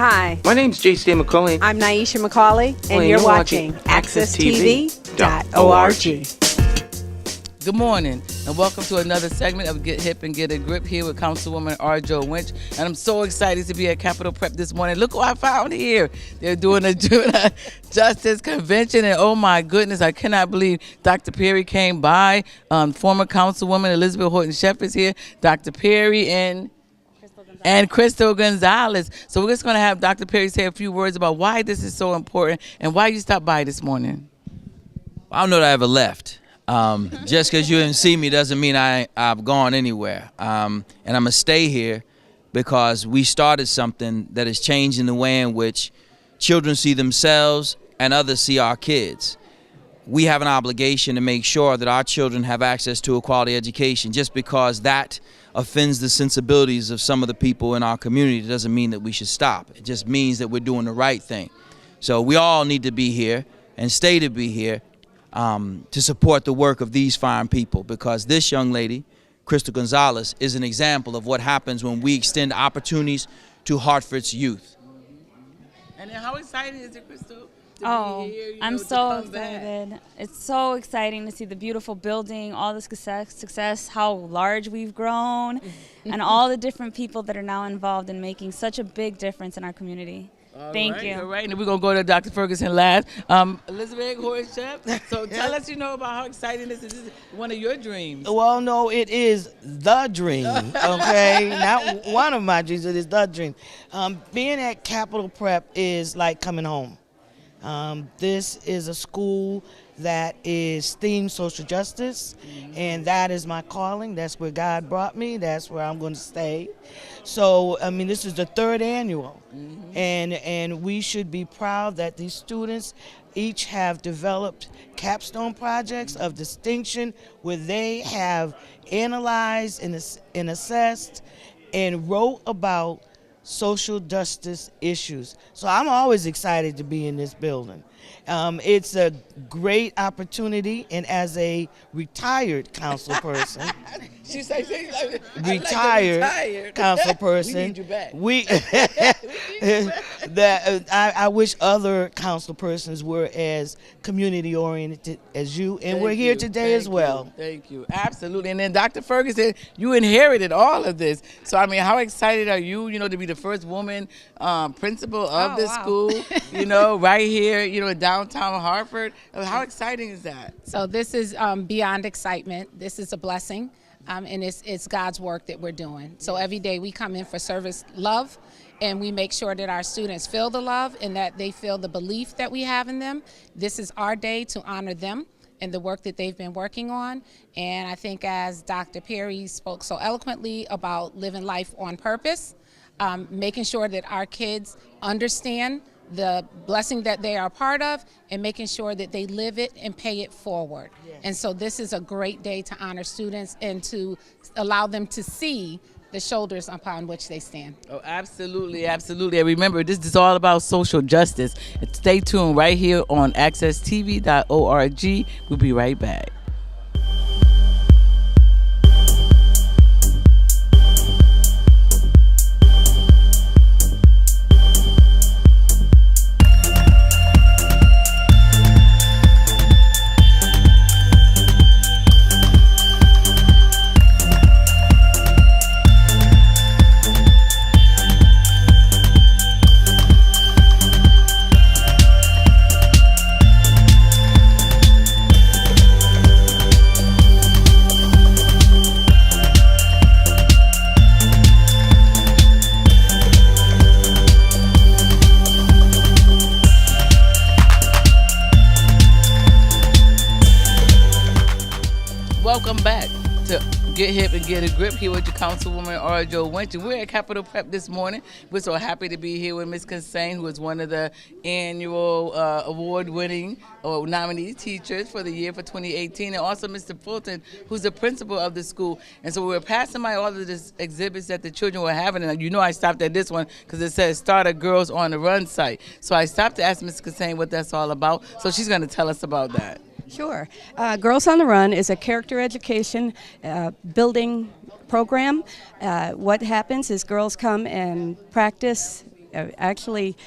Hi, My name's J.C. McCauley. I'm Naisha McCauley, and you're watching AccessTV.org. Good morning, and welcome to another segment of Get Hip and Get a Grip here with Councilwoman rJo Winch. And I'm so excited to be at Capitol Prep this morning. Look who I found here. They're doing a Justice Convention, and oh my goodness, I cannot believe Dr. Perry came by. Former Councilwoman Elizabeth Horton-Sheff is here, Dr. Perry, and Crystal Gonzalez. So we're just going to have Dr. Perry say a few words about why this is so important and why you stopped by this morning. I don't know that I ever left. Just because you didn't see me doesn't mean I've gone anywhere. And I'm going to stay here because we started something that is changing the way in which children see themselves and others see our kids. We have an obligation to make sure that our children have access to a quality education. Just because that offends the sensibilities of some of the people in our community doesn't mean that we should stop. It just means that we're doing the right thing. So we all need to be here and stay to be here to support the work of these fine people, because this young lady, Crystal Gonzalez, is an example of what happens when we extend opportunities to Hartford's youth. And then how exciting is it, Crystal? I'm so excited. It's so exciting to see the beautiful building, all the success, how large we've grown, and all the different people that are now involved in making such a big difference in our community. Thank you. All right, and we're going to go to Dr. Ferguson last. Elizabeth Horton-Sheff, so tell us, about how exciting this is. This is one of your dreams. Well, no, it is the dream, okay? Not one of my dreams, it is the dream. Being at Capitol Prep is like coming home. This is a school that is themed social justice, and that is my calling. That's where God brought me. That's where I'm going to stay. So, this is the third annual, and we should be proud that these students each have developed capstone projects of distinction where they have analyzed and assessed and wrote about social justice issues. So I'm always excited to be in this building. It's a great opportunity, and as a retired council person, retired council person, we need you back. I wish other council persons were as community oriented as you, and we're here today as well. Thank you, absolutely. And then Dr. Ferguson, you inherited all of this. So how excited are you, to be the first woman principal of this school, right here, in downtown Hartford? How exciting is that? So this is beyond excitement. This is a blessing, and it's God's work that we're doing. So every day we come in for service love, and we make sure that our students feel the love and that they feel the belief that we have in them. This is our day to honor them and the work that they've been working on. And I think, as Dr. Perry spoke so eloquently about living life on purpose, making sure that our kids understand the blessing that they are part of, and making sure that they live it and pay it forward. Yes. And so this is a great day to honor students and to allow them to see the shoulders upon which they stand. Oh, absolutely, absolutely. And remember, this is all about social justice. And stay tuned right here on AccessTV.org. We'll be right back. Welcome back to Get Hip and Get a Grip here with your Councilwoman rJo Winch. We're at Capitol Prep this morning. We're so happy to be here with Ms. Consane, who is one of the annual award-winning or nominee teachers for the year for 2018, and also Mr. Fulton, who's the principal of the school. And so we were passing by all of these exhibits that the children were having, and I stopped at this one because it says Start a Girls on the Run site. So I stopped to ask Ms. Consane what that's all about. So she's going to tell us about that. Sure. Girls on the Run is a character education building program. What happens is girls come and practice Actually,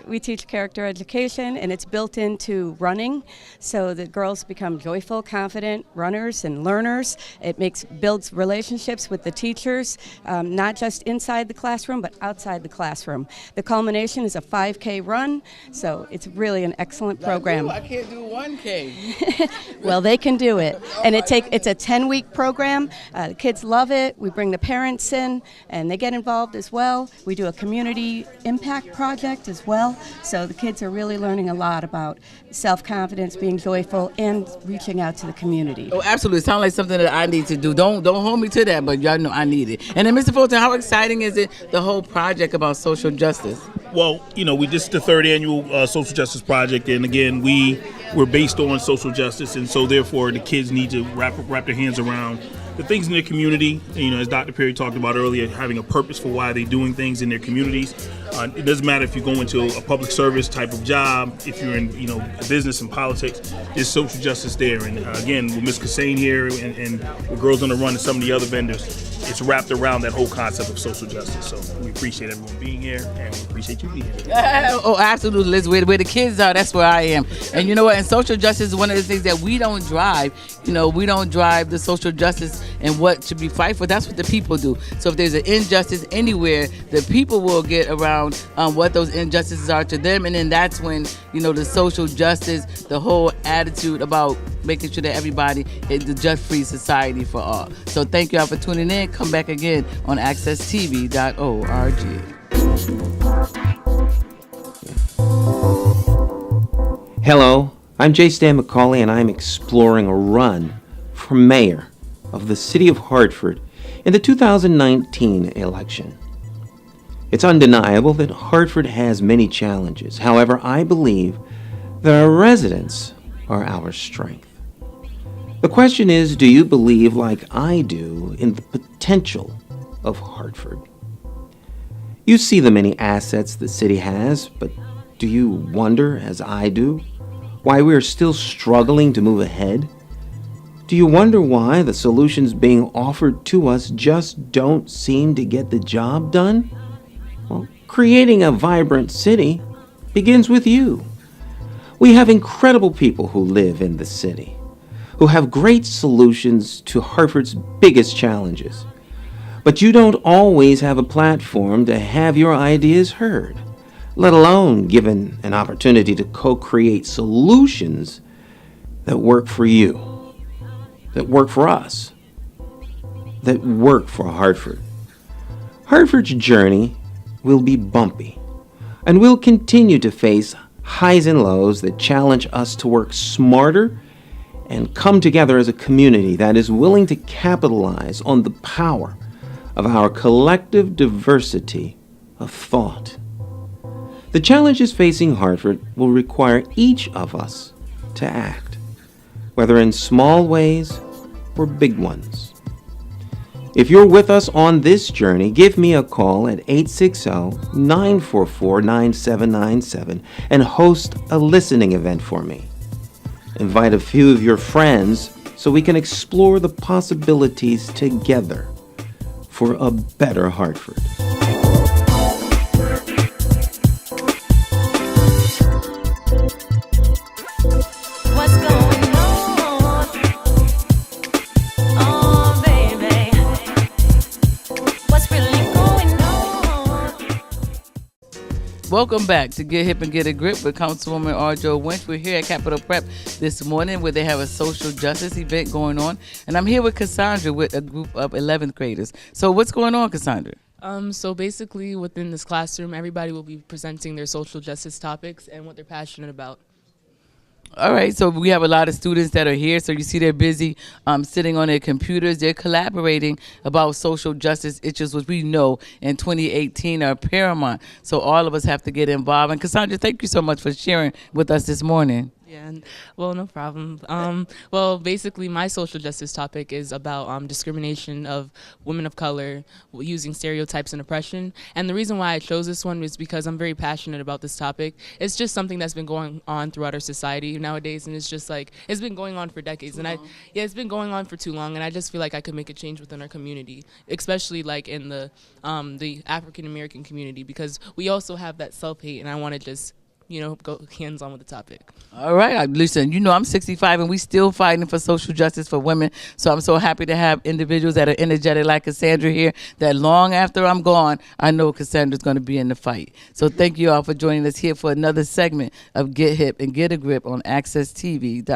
we teach character education, and it's built into running, so that girls become joyful, confident runners and learners. It builds relationships with the teachers, not just inside the classroom, but outside the classroom. The culmination is a 5K run, so it's really an excellent program. I can't do 1K. Well, they can do it, and it's a 10-week program. The kids love it. We bring the parents in, and they get involved as well. We do a community impact project as well. So the kids are really learning a lot about self-confidence, being joyful, and reaching out to the community. Oh, absolutely. It sounds like something that I need to do. Don't hold me to that, but y'all know I need it. And then, Mr. Fulton, how exciting is it, the whole project about social justice? Well, we just the third annual social justice project, and again, we're based on social justice, and so therefore the kids need to wrap their hands around the things in their community. As Dr. Perry talked about earlier, having a purpose for why they're doing things in their communities. It doesn't matter if you go into a public service type of job, if you're in business and politics. There's social justice there, and again, with Ms. Cassane here and with Girls on the Run and some of the other vendors, it's wrapped around that whole concept of social justice. So we appreciate everyone being here, and we appreciate you being here. Oh, absolutely, Liz. Where the kids are, that's where I am. And you know what? And social justice is one of the things that we don't drive. We don't drive the social justice and what should be fight for. That's what the people do. So if there's an injustice anywhere, the people will get around what those injustices are to them. And then that's when, the social justice, the whole attitude about making sure that everybody is the just-free society for all. So thank y'all for tuning in. Come back again on accesstv.org. Hello, I'm J. Stan McCauley, and I'm exploring a run for mayor of the city of Hartford in the 2019 election. It's undeniable that Hartford has many challenges. However, I believe that our residents are our strength. The question is, do you believe, like I do, in the potential of Hartford? You see the many assets the city has, but do you wonder, as I do, why we are still struggling to move ahead? Do you wonder why the solutions being offered to us just don't seem to get the job done? Well, creating a vibrant city begins with you. We have incredible people who live in the city, who have great solutions to Hartford's biggest challenges. But you don't always have a platform to have your ideas heard, let alone given an opportunity to co-create solutions that work for you, that work for us, that work for Hartford. Hartford's journey will be bumpy, and we'll continue to face highs and lows that challenge us to work smarter and come together as a community that is willing to capitalize on the power of our collective diversity of thought. The challenges facing Hartford will require each of us to act, whether in small ways or big ones. If you're with us on this journey, give me a call at 860-944-9797 and host a listening event for me. Invite a few of your friends so we can explore the possibilities together for a better Hartford. What's going on? Oh, baby. What's really going on? Welcome back to Get Hip and Get a Grip with Councilwoman rJo Winch. We're here at Capitol Prep this morning where they have a social justice event going on. And I'm here with Cassandra with a group of 11th graders. So what's going on, Cassandra? So basically within this classroom, everybody will be presenting their social justice topics and what they're passionate about. All right, so we have a lot of students that are here. So you see they're busy sitting on their computers. They're collaborating about social justice issues, which we know in 2018 are paramount. So all of us have to get involved. And Cassandra, thank you so much for sharing with us this morning. Yeah, well, no problem. Well, basically, my social justice topic is about discrimination of women of color using stereotypes and oppression. And the reason why I chose this one is because I'm very passionate about this topic. It's just something that's been going on throughout our society nowadays, and it's just like it's been going on for decades. It's been going on for too long, and I just feel like I could make a change within our community, especially like in the African American community, because we also have that self-hate, and I want to just go hands-on with the topic. All right, listen, I'm 65 and we still fighting for social justice for women. So I'm so happy to have individuals that are energetic like Cassandra here, that long after I'm gone, I know Cassandra's going to be in the fight. So thank you all for joining us here for another segment of Get Hip and Get a Grip on accesstv.org.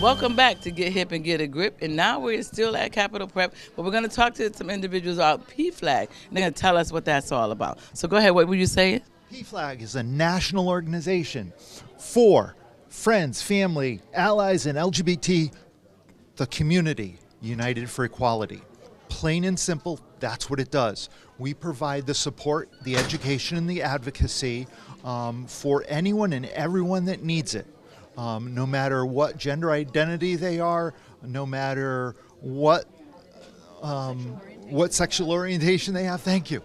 Welcome back to Get Hip and Get a Grip. And now we're still at Capitol Prep, but we're going to talk to some individuals about PFLAG. And they're going to tell us what that's all about. So go ahead, what were you saying? PFLAG is a national organization for friends, family, allies, and LGBT, the community, united for equality. Plain and simple, that's what it does. We provide the support, the education, and the advocacy for anyone and everyone that needs it. No matter what gender identity they are, no matter what sexual orientation they have. Thank you.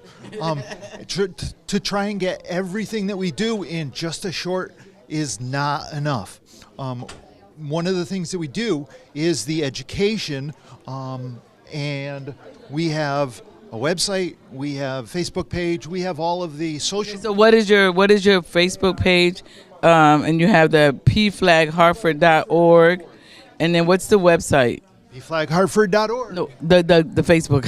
To try and get everything that we do in just a short is not enough. One of the things that we do is the education, and we have a website, we have Facebook page, we have all of the social. So what is your Facebook page? And you have the pflaghartford.org, and then what's the website? pflaghartford.org. No, the Facebook.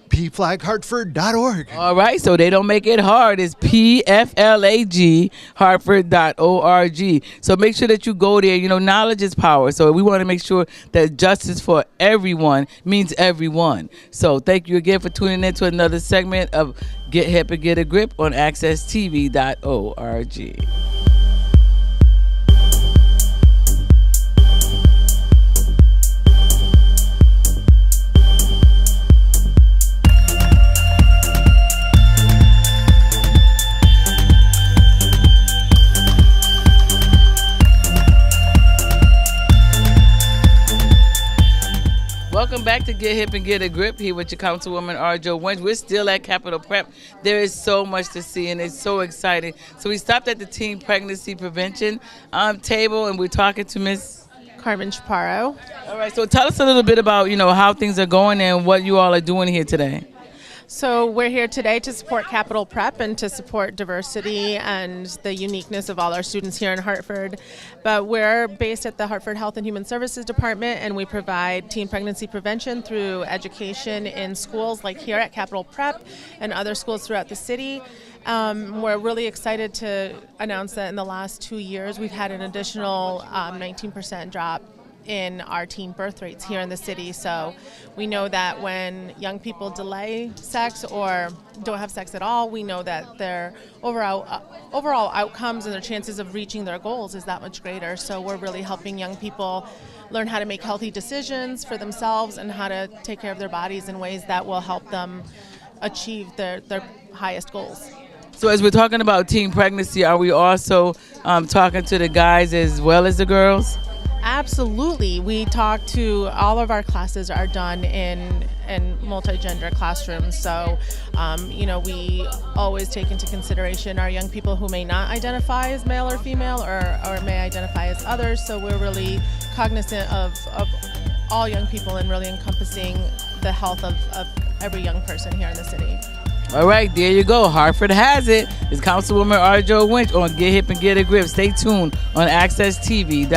pflaghartford.org. All right, so they don't make it hard. It's pflaghartford.org. So make sure that you go there. Knowledge is power. So we want to make sure that justice for everyone means everyone. So thank you again for tuning in to another segment of Get Hip and Get a Grip on accesstv.org. Welcome back to Get Hip and Get a Grip here with your Councilwoman rJo Winch. We're still at Capitol Prep. There is so much to see and it's so exciting. So we stopped at the teen pregnancy prevention table and we're talking to Miss Carmen Chaparro. All right, so tell us a little bit about, how things are going and what you all are doing here today. So we're here today to support Capitol Prep and to support diversity and the uniqueness of all our students here in Hartford. But we're based at the Hartford Health and Human Services Department, and we provide teen pregnancy prevention through education in schools like here at Capitol Prep and other schools throughout the city. We're really excited to announce that in the last 2 years we've had an additional 19% drop in our teen birth rates here in the city. So we know that when young people delay sex or don't have sex at all, we know that their overall outcomes and their chances of reaching their goals is that much greater. So we're really helping young people learn how to make healthy decisions for themselves and how to take care of their bodies in ways that will help them achieve their highest goals. So as we're talking about teen pregnancy, are we also talking to the guys as well as the girls? Absolutely. We talk to all of our classes are done in multi-gender classrooms. So, we always take into consideration our young people who may not identify as male or female or may identify as others. So we're really cognizant of all young people and really encompassing the health of every young person here in the city. All right, there you go. Hartford has it. It's Councilwoman rJo Winch on Get Hip and Get a Grip. Stay tuned on accesstv.org.